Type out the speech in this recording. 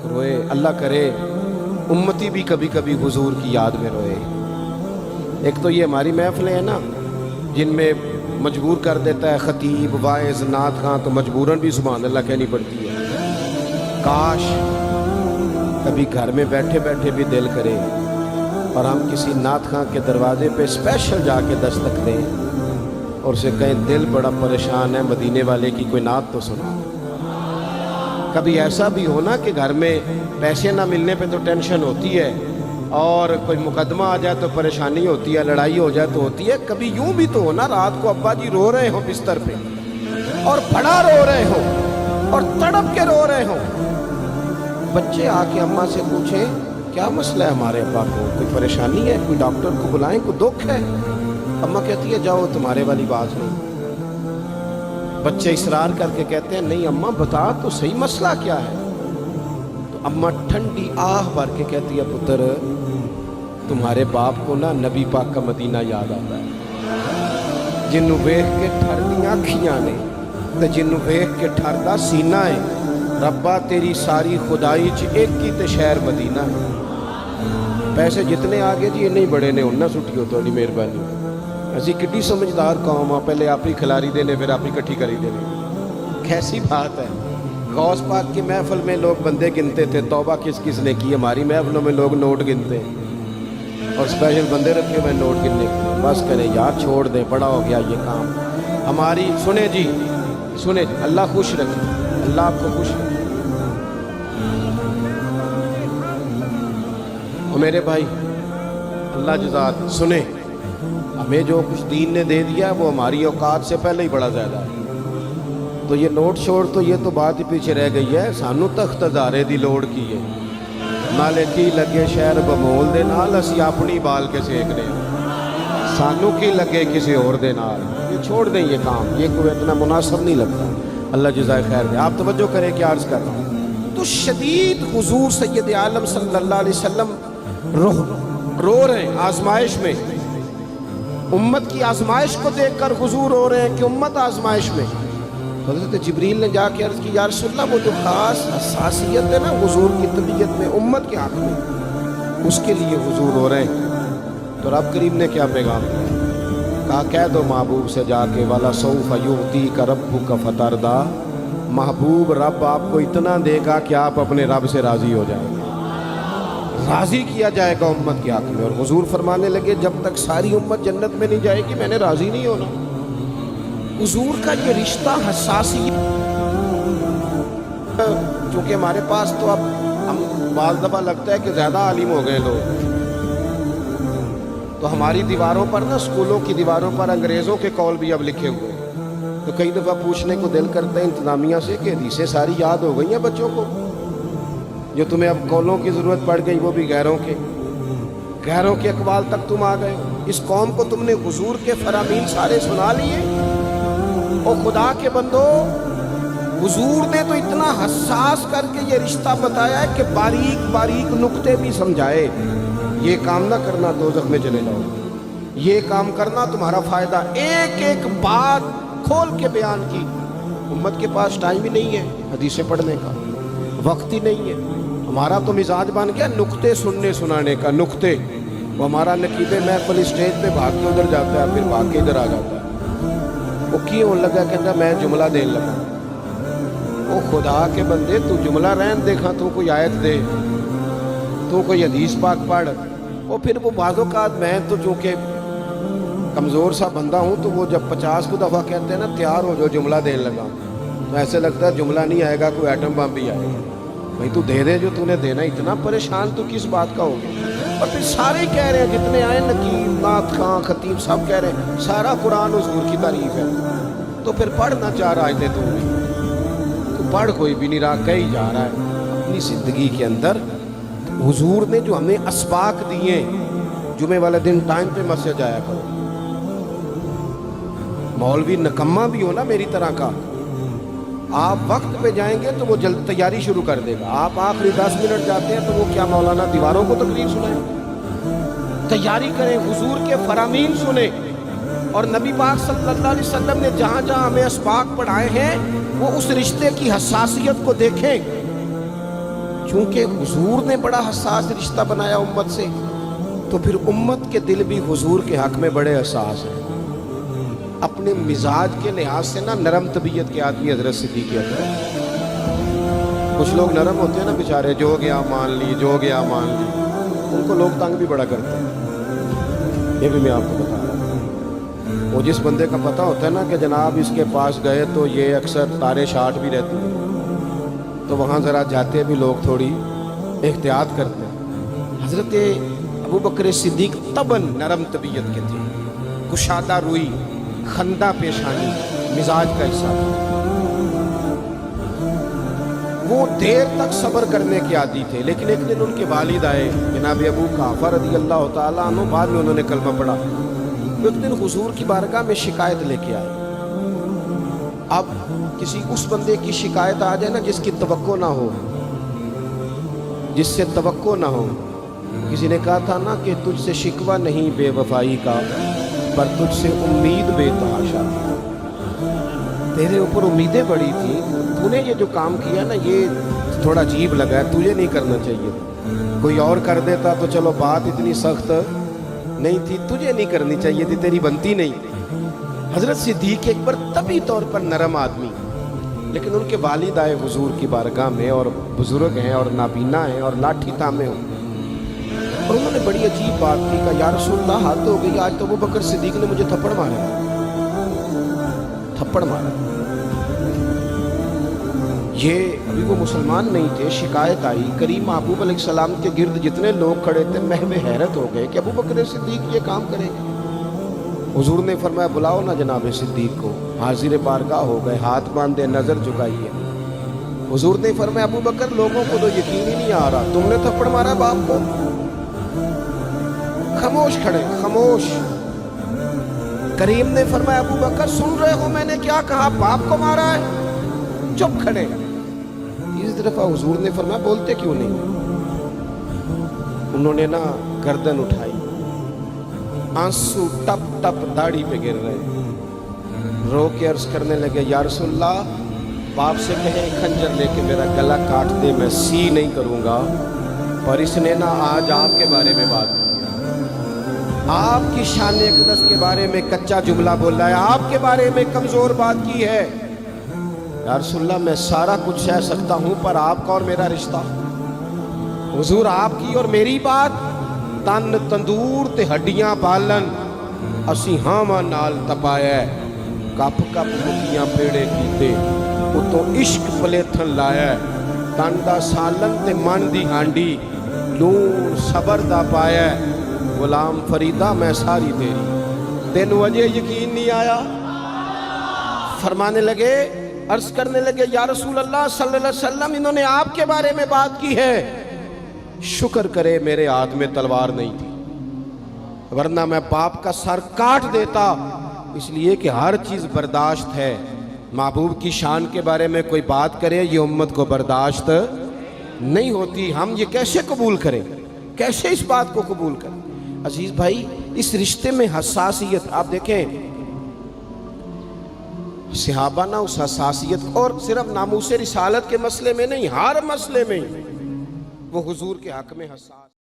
روئے. اللہ کرے امتی بھی کبھی کبھی حضور کی یاد میں روئے. ایک تو یہ ہماری محفلیں ہیں نا جن میں مجبور کر دیتا ہے خطیب واعظ نعت خواں، تو مجبوراً بھی سبحان اللہ کہنی پڑتی ہے. کاش کبھی گھر میں بیٹھے بیٹھے بھی دل کرے اور ہم کسی نعت خواں کے دروازے پہ اسپیشل جا کے دستک دیں اور اسے کہیں دل بڑا پریشان ہے، مدینے والے کی کوئی نعت تو سنا. کبھی ایسا بھی ہونا کہ گھر میں پیسے نہ ملنے پہ تو ٹینشن ہوتی ہے، اور کوئی مقدمہ آ جائے تو پریشانی ہوتی ہے، لڑائی ہو جائے تو ہوتی ہے. کبھی یوں بھی تو ہونا رات کو ابا جی رو رہے ہوں بستر پہ اور بڑا رو رہے ہوں اور تڑپ کے رو رہے ہوں، بچے آ کے اماں سے پوچھیں کیا مسئلہ ہے ہمارے ابا کو، کوئی پریشانی ہے، کوئی ڈاکٹر کو بلائیں، کوئی دکھ ہے. اماں کہتی ہے جاؤ تمہارے والی بات نہیں. بچے اصرار کر کے کہتے ہیں نہیں اماں بتا تو صحیح مسئلہ کیا ہے. تو اماں ٹھنڈی آہ بھر کے کہتی ہے پتر تمہارے باپ کو نا نبی پاک کا مدینہ یاد آتا ہے، جنوں ویکھ کے ٹھردیاں اکھیاں نے تے جنوں ویکھ کے ٹھردا سینہ ہے. ربا تیری ساری خدائی چ ایک ہی تے شہر مدینہ ہے. پیسے جتنے آگے جی نہیں بڑے نے انہاں سٹی ہو تھوڑی مہربانی. اسی کڈی سمجھدار قوم آ، پہلے آپ ہی کھلاری دینے پھر آپ ہی کٹھی کری دینے. کیسی بات ہے. غوث پاک کی محفل میں لوگ بندے گنتے تھے، توبہ کس کس نے کی. ہماری محفلوں میں لوگ نوٹ گنتے ہیں اور اسپیشل بندے رکھے ہوئے نوٹ گننے کے. بس کریں یار چھوڑ دیں، بڑا ہو گیا یہ کام. ہماری سنیں جی سنیں جی، اللہ خوش رکھے، اللہ آپ کو خوش رکھے. اور میرے بھائی اللہ جزات سنیں، ہمیں جو کچھ دین نے دے دیا وہ ہماری اوقات سے پہلے ہی بڑا زیادہ ہے. تو یہ نوٹ چھوڑ تو یہ تو بات ہی پیچھے رہ گئی ہے. سانو تخت ہزارے دی لوڑ کی ہے، نالے کی لگے شہر بمول دے نال اسی اپنی بال کے سیکنے، سانو کی لگے کسی اور دے نال. یہ چھوڑ دیں یہ کام، یہ کوئی اتنا مناسب نہیں لگتا. اللہ جزائے خیر دے. آپ توجہ کریں کیا عرض کر رہا ہوں. تو شدید حضور سید عالم صلی اللہ علیہ وسلم رو رہے ہیں آزمائش میں. امت کی آزمائش کو دیکھ کر حضور رو رہے ہیں کہ امت آزمائش میں. حضرت جبریل نے جا کے عرض کی یا رسول اللہ وہ جو خاص حساسیت ہے نا حضور کی طبیعت میں امت کے حق میں، اس کے لیے حضور رو رہے ہیں. تو رب کریم نے کیا پیغام دیا؟ کہا کہہ دو محبوب سے جا کے وَلَسَوْفَ يُعْطِيكَ رَبُّكَ فَتَرْضَىٰ، محبوب رب آپ کو اتنا دے گا کہ آپ اپنے رب سے راضی ہو جائیں گے. راضی کیا جائے گا امت کے حق میں. اور حضور فرمانے لگے جب تک ساری امت جنت میں نہیں جائے گی میں نے راضی نہیں ہونا. حضور کا یہ رشتہ حساسیت، چونکہ ہمارے پاس تو اب ہم بعض دفعہ لگتا ہے کہ زیادہ عالم ہو گئے لوگ، تو ہماری دیواروں پر نا اسکولوں کی دیواروں پر انگریزوں کے قول بھی اب لکھے ہوئے ہیں. تو کئی دفعہ پوچھنے کو دل کرتا ہے انتظامیہ سے کہ حدیثیں ساری یاد ہو گئی ہیں بچوں کو، جو تمہیں اب قولوں کی ضرورت پڑ گئی وہ بھی غیروں کے اقوال تک تم آ گئے. اس قوم کو تم نے حضور کے فرامین سارے سنا لیے. اور خدا کے بندو حضور نے تو اتنا حساس کر کے یہ رشتہ بتایا ہے کہ باریک باریک نقطے بھی سمجھائے. یہ کام نہ کرنا دوزخ میں چلے جاؤ، یہ کام کرنا تمہارا فائدہ. ایک ایک بات کھول کے بیان کی. امت کے پاس ٹائم ہی نہیں ہے حدیثیں پڑھنے کا، وقت ہی نہیں ہے. ہمارا تو مزاج بن گیا نقطے سننے سنانے کا. نقطے وہ ہمارا نقیب محفل اسٹیج پہ بھاگ کے ادھر جاتا ہے، پھر بھاگ کے ادھر آ جاتا ہے. وہ کیوں لگا کہتا میں جملہ دین لگا. وہ خدا کے بندے تو جملہ رہن دیکھا، تو کوئی آیت دے، تو کوئی حدیث پاک پڑھ. اور پھر وہ بعض اوقات میں تو چونکہ کمزور سا بندہ ہوں تو وہ جب 50 کو دفعہ کہتے ہیں نا تیار ہو جو جملہ دین لگا، تو ایسے لگتا ہے جملہ نہیں آئے گا کوئی ایٹم بم بھی آئے گا. بھائی تو دے دے جو تو نے دینا. اتنا پریشان تو کس بات کا ہوگا. اور پھر سارے کہہ رہے ہیں جتنے آئے نقیب نعت خواں خطیب سب کہہ رہے ہیں سارا قرآن حضور کی تعریف ہے. تو پھر پڑھنا چاہ رہا ہے تو بھی تو پڑھ کوئی بھی نہیں رہا، کہی جا رہا ہے. اپنی زندگی کے اندر حضور نے جو ہمیں اسباق دیے، جمعے والے دن ٹائم پہ مسجد جایا کرو. مولوی نکمہ بھی ہو نا میری طرح کا، آپ وقت پہ جائیں گے تو وہ جلد تیاری شروع کر دے گا. آپ آخری 10 منٹ جاتے ہیں تو وہ کیا مولانا دیواروں کو تقریر سنائیں. تیاری کریں، حضور کے فرامین سنیں. اور نبی پاک صلی اللہ علیہ وسلم نے جہاں جہاں ہمیں اسباق پڑھائے ہیں وہ اس رشتے کی حساسیت کو دیکھیں. چونکہ حضور نے بڑا حساس رشتہ بنایا امت سے، تو پھر امت کے دل بھی حضور کے حق میں بڑے حساس ہیں۔ اپنے مزاج کے لحاظ سے نا نرم طبیعت کے آدمی حضرت صدیق اکبر۔ کچھ لوگ نرم ہوتے ہیں نا بیچارے، جو گیا مان لی، جو گیا مان لی، ان کو لوگ تنگ بھی بڑا کرتے ہیں۔ یہ بھی میں آپ کو بتا رہا ہوں، وہ جس بندے کا پتہ ہوتا ہے نا کہ جناب اس کے پاس گئے تو یہ اکثر تارے شاٹ بھی رہتی ہیں، تو وہاں ذرا جاتے بھی لوگ تھوڑی احتیاط کرتے ہیں۔ حضرت ابو بکر صدیق طبعاً نرم طبیعت کے تھے، کشادہ روئی، خندہ پیشانی مزاج کا حصہ تھا۔ وہ دیر تک صبر کرنے کے عادی تھے، لیکن ایک دن ان کے والد آئے جناب ابو قحافہ رضی اللہ تعالیٰ عنہ، بعد میں انہوں نے کلمہ پڑھا۔ ایک دن حضور کی بارگاہ میں شکایت لے کے آئے۔ اب کسی اس بندے کی شکایت آ جائے نا جس کی توقع نہ ہو، جس سے توقع نہ ہو۔ کسی نے کہا تھا نا کہ تجھ سے شکوہ نہیں بے وفائی کا، پر تجھ سے امید بے تحاشا۔ تیرے اوپر امیدیں بڑی تھی، تو نے یہ جو کام کیا نا یہ تھوڑا عجیب لگا ہے، تجھے نہیں کرنا چاہیے، کوئی اور کر دیتا تو چلو بات اتنی سخت نہیں تھی، تجھے نہیں کرنی چاہیے تھی، تیری بنتی نہیں تھی۔ حضرت صدیق اکبر طبی طور پر نرم آدمی، لیکن ان کے والد آئے حضور کی بارگاہ میں، اور بزرگ ہیں اور نابینا ہیں اور لاٹھی تھامے ہوں، اور انہوں نے بڑی عجیب بات کی، کہا یا رسول اللہ حد ہو گئی، آج تو ابو بکر صدیق نے مجھے تھپڑ مارا، تھپڑ مارا۔ یہ ابھی وہ مسلمان نہیں تھے، شکایت آئی، کریم محبوب علیہ السلام کے گرد جتنے لوگ کھڑے تھے محو حیرت ہو گئے کہ ابو بکر صدیق یہ کام کرے گا۔ حضور نے فرمایا بلاؤ نا جناب صدیق کو، حاضر بارگاہ ہو گئے، ہاتھ باندھے، نظر جھکائیے۔ حضور نے فرمایا ابو بکر لوگوں کو تو یقین ہی نہیں آ رہا، تم نے تھپڑ مارا باپ کو؟ خاموش کھڑے، خاموش۔ کریم نے فرمایا ابو بکر سن رہے ہو میں نے کیا کہا، باپ کو مارا ہے؟ چپ کھڑے۔ تیسری دفعہ حضور نے فرمایا بولتے کیوں نہیں؟ انہوں نے نا گردن اٹھائی، آنسو ٹپ ٹپ داڑھی پہ گر رہے، رو کے عرض کرنے لگے یا رسول اللہ باپ سے کہیں خنجر لے کے میرا گلا کاٹ دے، میں سی نہیں کروں گا، پر اس نے نا آج آپ کے بارے میں بات کی، آپ کی شان اقدس کے بارے میں کچا جملہ بولا ہے، آپ کے بارے میں کمزور بات کی ہے۔ یا رسول اللہ میں سارا کچھ سہ سکتا ہوں، پر آپ کا اور میرا رشتہ، حضور آپ کی اور میری بات، تن تندور تے ہڈیاں بالن، اسی ہاواں نال تپایا، کپ کپ مکیاں پیڑے کیتے، اتوں عشق پلیتھن لایا، تن دا سالن تے من دی ہانڈی، لون صبر دا پایا، غلام فریدہ میں ساری تیری، تینوں وجہ یقین نہیں آیا؟ فرمانے لگے، عرض کرنے لگے یا رسول اللہ صلی اللہ علیہ وسلم انہوں نے آپ کے بارے میں بات کی ہے، شکر کرے میرے ہاتھ میں تلوار نہیں تھی، ورنہ میں باپ کا سر کاٹ دیتا، اس لیے کہ ہر چیز برداشت ہے، محبوب کی شان کے بارے میں کوئی بات کرے یہ امت کو برداشت نہیں ہوتی، ہم یہ کیسے قبول کریں، کیسے اس بات کو قبول کریں؟ عزیز بھائی اس رشتے میں حساسیت، آپ دیکھیں صحابہ نا اس حساسیت، اور صرف ناموس رسالت کے مسئلے میں نہیں، ہر مسئلے میں وہ حضور کے حق میں حساس